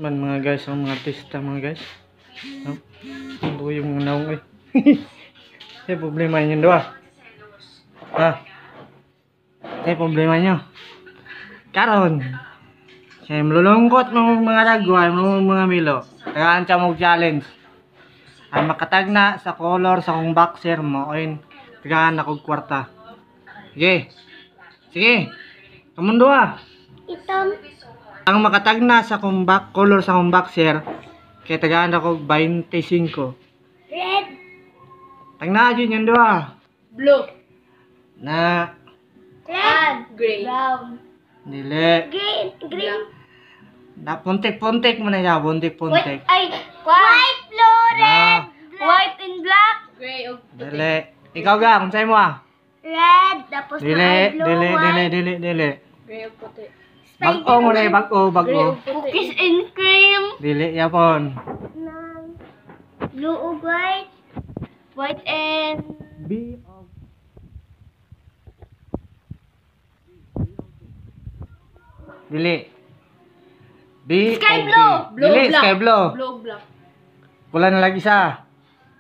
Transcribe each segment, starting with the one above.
man mga guys, ang mga artista mga guys. No? Ang yung mga naong eh. May problema nyo doon. Ha? May problema nyo. Karon. Kaya malulungkot mga dagway, mga milo. Tagaan siya mong challenge. Ang makatagna sa color sa kong boxer mo. Ayun. Tagaan akong kwarta. Sige. Sige. Kamundo ah. Itom. Ang makatagna sa kong color sa kong boxer. Kaya tagaan akong 25. Red. Tagna dyan yun doon. Blue. Na. Red. Gray. Brown. Dili. Green. Green. Na puntik-puntik mo na siya. Puntik-puntik. White, blue, red. Ah. White and black. Gray o puti. Dili. Ikaw ga, kung sa'yo mo ah. Red. Tapos Dili. blue, Dili. white. Dili. Gray o puti. Bago mo na bago. Gray o puti. Cookies and cream. Dili, yapon. Blue or white. White and B of Dili. B Sky of blue. B. Blue Dili, black. sky blue. Blue black. Kulang na lagi isa.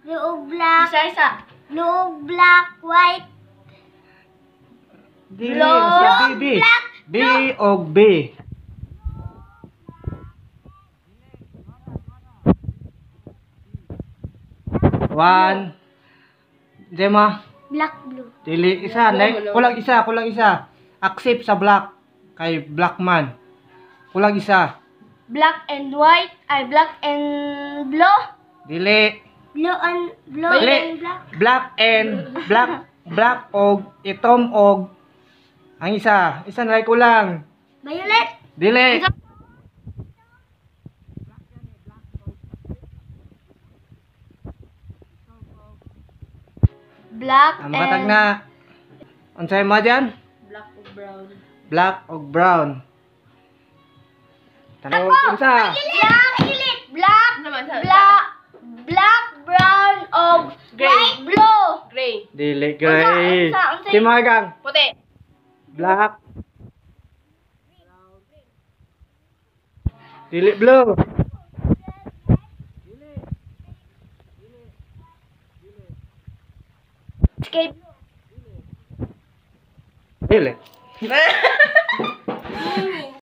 blue or black. Isa-isa. Blue, black, white. Dili, Blue, sa B. black, B of B. One. Dema. Black, blue. Dili, isa. Kulang isa. Accept sa black. Kay black man. Kulang isa. Black and white. Black and blue. Dili. Blue and Dili. black. Black og itom og ang isa na lang kulang. Violet. Dili. Black Ang matag na. Unsay mo dyan? Black o brown. Black og brown. Tanong unsa? Black. Naman sa Black, brown, og Gray. white, blue. Gray. Dili gray. Unsa? Si Magang. Puti. Black. Dili blue. Sky Dili.